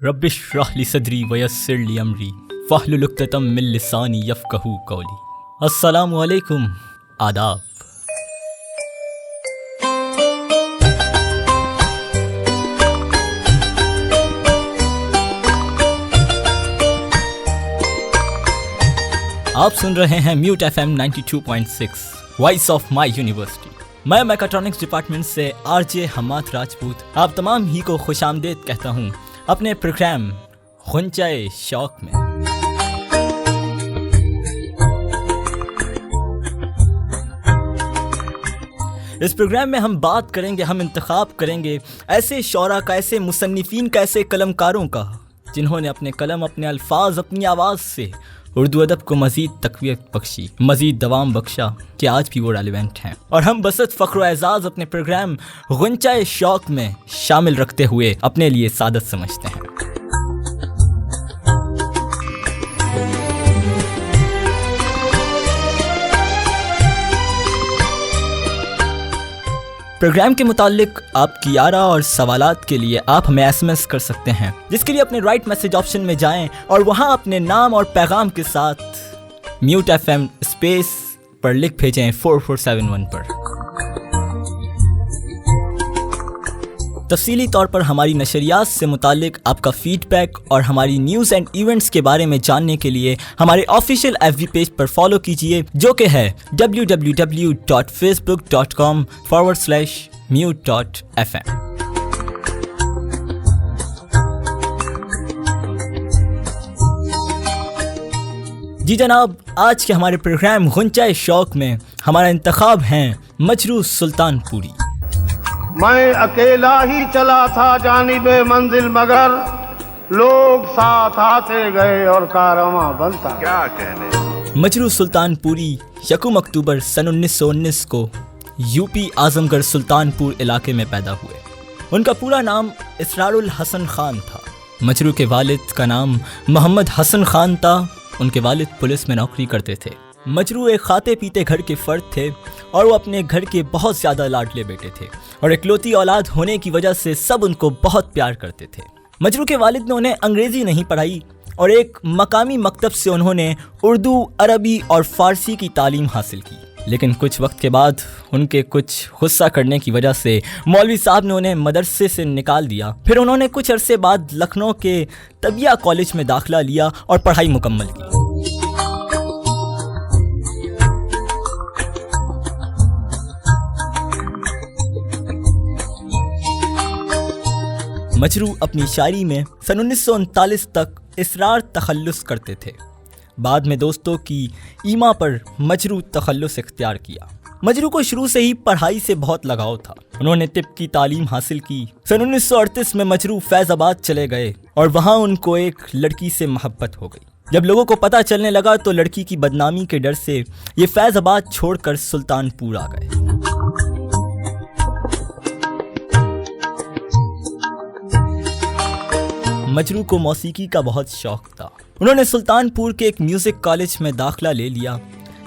رب اشرح لی صدری ویسر لی امری واحلل عقدۃ من لسانی یفقہوا قولی۔ السلام علیکم، آداب۔ آپ سن رہے ہیں MUET FM 92.6 voice of my university. میں میکاٹرونکس ڈپارٹمنٹ سے آر جے حماد راجپوت آپ تمام ہی کو خوش آمدید کہتا ہوں اپنے پروگرام غنچۂ شوق میں۔ اس پروگرام میں ہم بات کریں گے، ہم انتخاب کریں گے ایسے شعراء کا، ایسے مصنفین کا، ایسے قلم کاروں کا جنہوں نے اپنے قلم، اپنے الفاظ، اپنی آواز سے اردو ادب کو مزید تقویت بخشی، مزید دوام بخشا کہ آج بھی وہ ریلیونٹ ہیں، اور ہم بسط فخر و اعزاز اپنے پروگرام غنچۂ شوق میں شامل رکھتے ہوئے اپنے لیے سعادت سمجھتے ہیں۔ پروگرام کے متعلق آپ کی آراء اور سوالات کے لیے آپ ہمیں ایس ایم ایس کر سکتے ہیں، جس کے لیے اپنے رائٹ میسج آپشن میں جائیں اور وہاں اپنے نام اور پیغام کے ساتھ میوٹ ایف ایم اسپیس پر لکھ بھیجیں 4471 پر۔ تفصیلی طور پر ہماری نشریات سے متعلق آپ کا فیڈ بیک اور ہماری نیوز اینڈ ایونٹس کے بارے میں جاننے کے لیے ہمارے آفیشیل ایف بی پیج پر فالو کیجیے، جو کہ ہے www.facebook.com/mute.fm۔ جی جناب، آج کے ہمارے پروگرام غنچۂ شوق میں ہمارا انتخاب ہیں مجروح سلطان پوری۔ میں اکیلا ہی چلا تھا جانب منزل، مگر لوگ ساتھ آتے گئے اور کارواں بنتا کیا کہنے۔ مجروح سلطان پوری 1 اکتوبر سن 1919 کو یو پی اعظم گڑھ سلطان پور علاقے میں پیدا ہوئے۔ ان کا پورا نام اسرار الحسن خان تھا۔ مجروح کے والد کا نام محمد حسن خان تھا۔ ان کے والد پولیس میں نوکری کرتے تھے۔ مجروح ایک کھاتے پیتے گھر کے فرد تھے اور وہ اپنے گھر کے بہت زیادہ لاڈلے بیٹے تھے، اور اکلوتی اولاد ہونے کی وجہ سے سب ان کو بہت پیار کرتے تھے۔ مجروح کے والد نے انہیں انگریزی نہیں پڑھائی اور ایک مقامی مکتب سے انہوں نے اردو، عربی اور فارسی کی تعلیم حاصل کی، لیکن کچھ وقت کے بعد ان کے کچھ غصہ کرنے کی وجہ سے مولوی صاحب نے انہیں مدرسے سے نکال دیا۔ پھر انہوں نے کچھ عرصے بعد لکھنؤ کے طبیہ کالج میں داخلہ لیا اور پڑھائی مکمل کی۔ مجروح اپنی شاعری میں سن 1939 تک اسرار تخلص کرتے تھے۔ بعد میں دوستوں کی ایما پر مجروح تخلص اختیار کیا۔ مجروح کو شروع سے ہی پڑھائی سے بہت لگاؤ تھا۔ انہوں نے طب کی تعلیم حاصل کی۔ سن 1938 میں مجروح فیض آباد چلے گئے اور وہاں ان کو ایک لڑکی سے محبت ہو گئی۔ جب لوگوں کو پتہ چلنے لگا تو لڑکی کی بدنامی کے ڈر سے یہ فیض آباد چھوڑ کر سلطان پور آ گئے۔ مجروح کو موسیقی کا بہت شوق تھا۔ انہوں نے سلطان پور کے ایک میوزک کالج میں داخلہ لے لیا،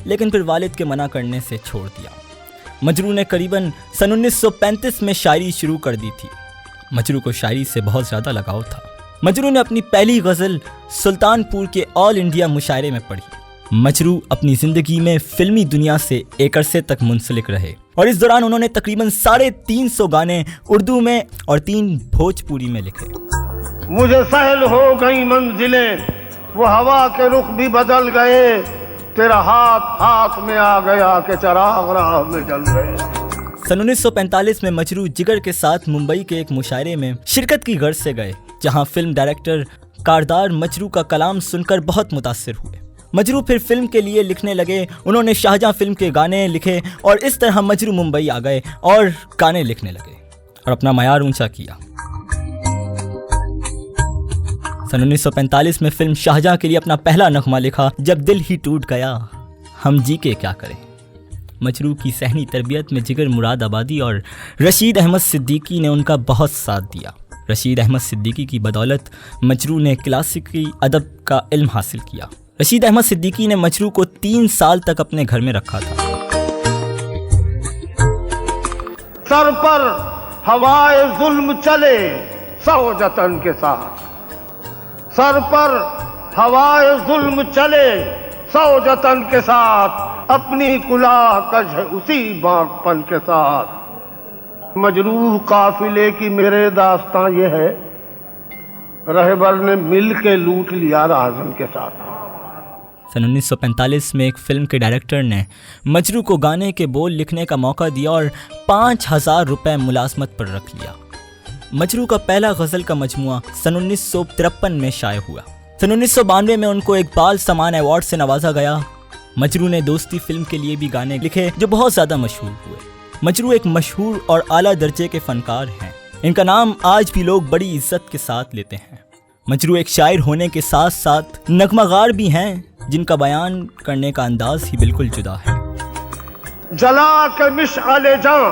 لیکن پھر والد کے منع کرنے سے چھوڑ دیا۔ مجروح نے قریباً سن 1935 میں شاعری شروع کر دی تھی۔ مجروح کو شاعری سے بہت زیادہ لگاؤ تھا۔ مجروح نے اپنی پہلی غزل سلطان پور کے آل انڈیا مشاعرے میں پڑھی۔ مجروح اپنی زندگی میں فلمی دنیا سے ایک عرصے تک منسلک رہے، اور اس دوران انہوں نے تقریباً 350 گانے اردو میں اور 3 بھوجپوری میں لکھے۔ مجھے سہل ہو گئی منزلیں، وہ ہوا کے رخ بھی بدل گئے، تیرا ہاتھ میں آ گیا کہ چراغ راہ میں جل گئے۔ سن 1945 میں مجروح جگر کے ساتھ ممبئی کے ایک مشاعرے میں شرکت کی غرض سے گئے، جہاں فلم ڈائریکٹر کاردار مجروح کا کلام سن کر بہت متاثر ہوئے۔ مجروح پھر فلم کے لیے لکھنے لگے۔ انہوں نے شاہجہاں فلم کے گانے لکھے اور اس طرح مجروح ممبئی آ گئے اور گانے لکھنے لگے اور اپنا معیار اونچا کیا۔ سن 1945 میں فلم شاہجہاں کے لیے اپنا پہلا نغمہ لکھا، جب دل ہی ٹوٹ گیا ہم جی کے کیا کریں۔ مجروح کی ذہنی تربیت میں جگر مراد آبادی اور رشید احمد صدیقی نے ان کا بہت ساتھ دیا۔ رشید احمد صدیقی کی بدولت مجروح نے کلاسیکی ادب کا علم حاصل کیا۔ رشید احمد صدیقی نے مجروح کو 3 سال تک اپنے گھر میں رکھا تھا۔ سر پر ہوائے ظلم چلے سوجتن کے ساتھ، سر پر ہوائے ظلم چلے سوجتن کے ساتھ اپنی کلاه کج ہے اسی باغپن کے ساتھ. مجروح قافلے کی میرے داستان یہ ہے رہبر نے مل کے لوٹ لیا راہزن کے ساتھ. سن 1945 میں ایک فلم کے ڈائریکٹر نے مجروح کو گانے کے بول لکھنے کا موقع دیا اور 5,000 روپے ملازمت پر رکھ لیا. مجروح کا پہلا غزل کا مجموعہ سن 1953 میں شائع ہوا. سن 1992 میں ان کو اقبال سمان ایوارڈ سے نوازا گیا. مجروح نے دوستی فلم کے لیے بھی گانے لکھے جو بہت زیادہ مشہور ہوئے. مجروح ایک مشہور اور اعلیٰ درجے کے فنکار ہیں. ان کا نام آج بھی لوگ بڑی عزت کے ساتھ لیتے ہیں. مجروح ایک شاعر ہونے کے ساتھ ساتھ نغمہ گار بھی ہیں جن کا بیان کرنے کا انداز ہی بالکل جدا ہے. جلا کے مشعل جاں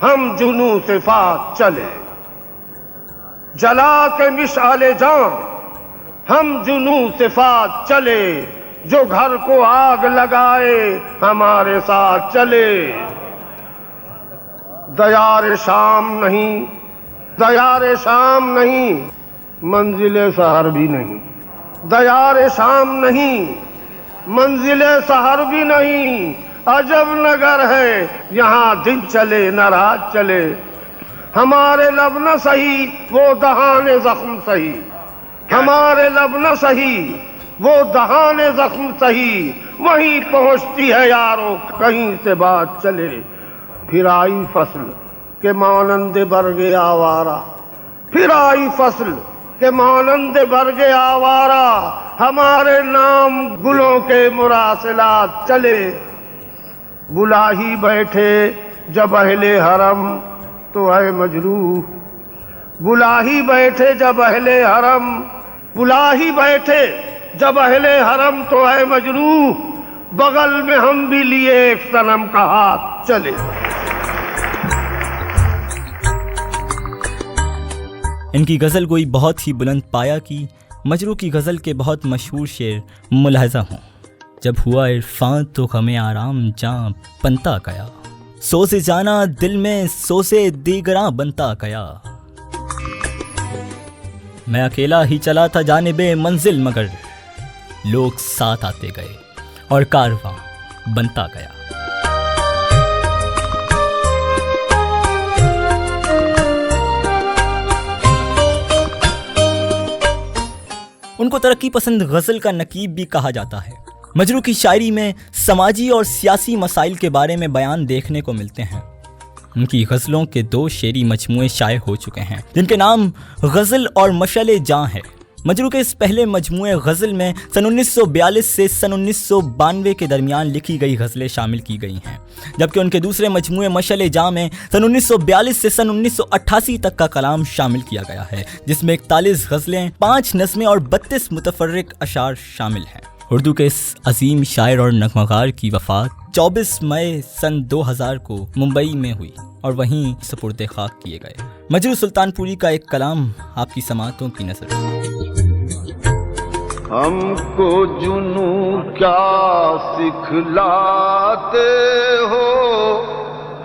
ہم جنوں سے فات چلے، جلا کے مشعل جاں ہم جنوں سے فات چلے، جو گھر کو آگ لگائے ہمارے ساتھ چلے. دیار شام نہیں، دیار شام نہیں، منزل سحر بھی نہیں. دیار شام نہیں، منزل سحر بھی نہیں. عجب نگر ہے یہاں دن چلے نہ رات چلے. ہمارے لب نہ سہی وہ دہان زخم سہی، ہمارے لب نہ سہی وہ دہان زخم سہی. وہیں پہنچتی ہے یاروں کہیں سے بات چلے. پھر آئی فصل کے مانند برگ آوارہ، پھر آئی فصل کے مانند برگ آوارہ. ہمارے نام گلوں کے مراسلات چلے. بلا ہی بیٹھے جب اہل حرم تو اے مجروح، بلا ہی بیٹھے جب اہل حرم، بلا ہی بیٹھے جب اہل حرم تو اے مجروح. بغل میں ہم بھی لیے ایک صنم کا ہاتھ چلے. ان کی غزل گوئی بہت ہی بلند پایا کی. مجروح کی غزل کے بہت مشہور شعر ملاحظہ ہوں. جب ہوا عرفان تو ہمیں آرام جاں بنتا گیا، سوز جانا دل میں سوزے دیگراں بنتا گیا. میں اکیلا ہی چلا تھا جانب منزل مگر لوگ ساتھ آتے گئے اور کارواں بنتا گیا. ان کو ترقی پسند غزل کا نقیب بھی کہا جاتا ہے. مجروح کی شاعری میں سماجی اور سیاسی مسائل کے بارے میں بیان دیکھنے کو ملتے ہیں. ان کی غزلوں کے 2 شعری مجموعے شائع ہو چکے ہیں جن کے نام غزل اور مشعل جاں ہے. مجروح کے اس پہلے مجموعے غزل میں سن 1942 سے سن 1992 کے درمیان لکھی گئی غزلیں شامل کی گئی ہیں، جبکہ ان کے دوسرے مجموعے مشعل جاں میں سن 1942 سے سن 1988 تک کا کلام شامل کیا گیا ہے، جس میں 41 غزلیں، 5 نظمیں اور 32 متفرق اشعار شامل ہیں. اردو کے اس عظیم شاعر اور نغمہ گار کی وفات 24 مئی سن 2000 کو ممبئی میں ہوئی اور وہیں سپرد خاک کیے گئے. مجروح سلطان پوری کا ایک کلام آپ کی سماعتوں کی نظر. ہم کو جنوں کیا سکھلاتے ہو،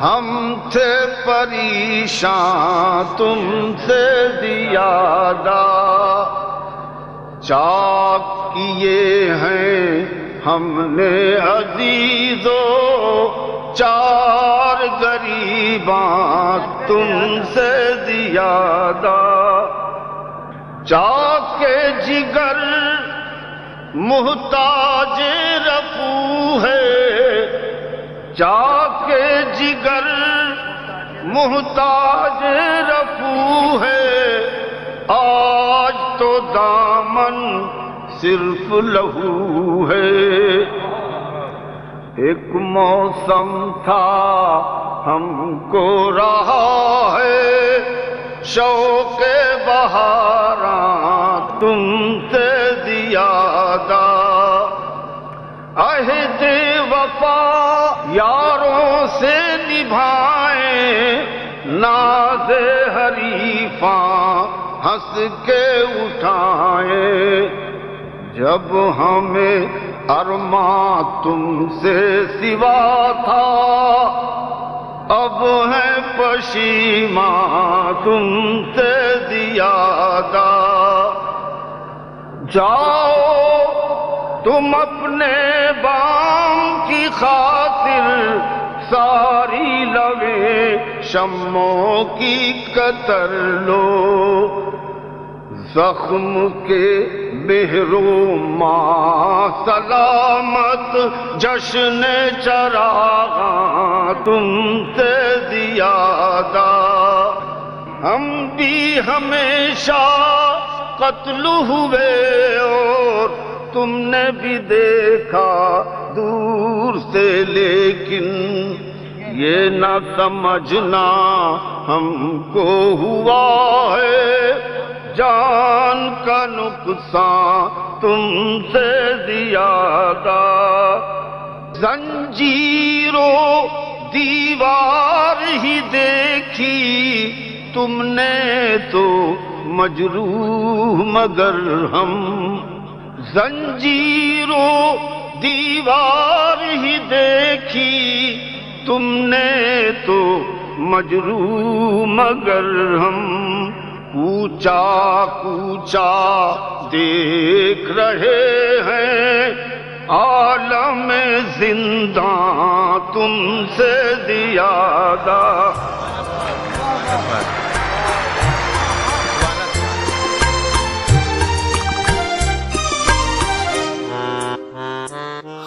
ہم تھے پریشان تم سے زیادہ. چاک کیے ہیں ہم نے عزیزو 4 غریباں تم سے زیادہ. چاک کے جگر محتاج رفو ہے، چاک کے جگر محتاج رفو ہے. آج تو دامن صرف لہو ہے. ایک موسم تھا ہم کو رہا ہے شوق بہاراں تم سے زیادہ. عہد وفا یاروں سے نبھائیں، ناز حریفاں ہنس کے اٹھائیں. جب ہمیں ارماں تم سے سوا تھا، اب ہے پشیماں تم سے زیادہ. جاؤ تم اپنے بام کی خاطر ساری لویں شموں کی قطر لو، زخم کے بہرو ماں سلامت جشن چراغاں تم سے زیادہ، ہم بھی ہمیشہ قتل ہوئے اور تم نے بھی دیکھا دور سے، لیکن یہ نہ سمجھنا ہم کو ہوا ہے جان کا نقصان تم سے زیادہ، زنجیر و دیوار ہی دیکھی تم نے تو مجروح مگر ہم، زنجیر و دیوار ہی دیکھی تم نے تو مجروح مگر ہم، کوچا کوچا دیکھ رہے ہیں عالم زنداں تم سے زیادہ۔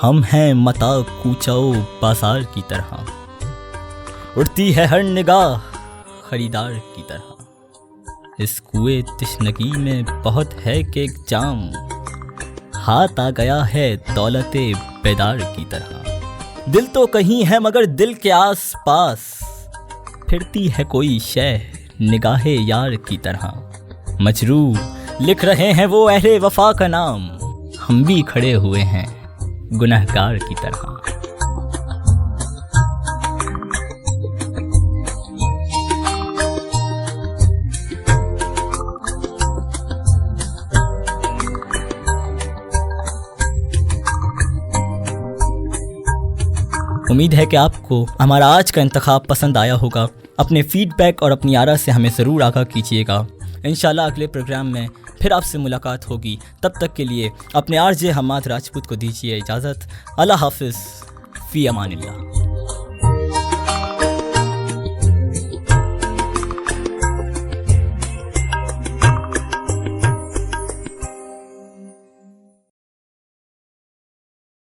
ہم ہیں متا کوچاؤ بازار کی طرح، اڑتی ہے ہر نگاہ خریدار کی طرح، اس کوئے تشنگی میں بہت ہے کہ ایک جام، ہاتھ آ گیا ہے دولت بیدار کی طرح، دل تو کہیں ہے مگر دل کے آس پاس پھرتی ہے کوئی شے نگاہ یار کی طرح، مجروح لکھ رہے ہیں وہ اہل وفا کا نام، ہم بھی کھڑے ہوئے ہیں گنہگار کی طرح۔ امید ہے کہ آپ کو ہمارا آج کا انتخاب پسند آیا ہوگا۔ اپنے فیڈ بیک اور اپنی آرا سے ہمیں ضرور آگاہ کیجیے گا۔ انشاءاللہ اگلے پروگرام میں پھر آپ سے ملاقات ہوگی، تب تک کے لیے اپنے RJ حماد راجپوت کو دیجیے اجازت۔ اللہ حافظ، فی امان اللہ۔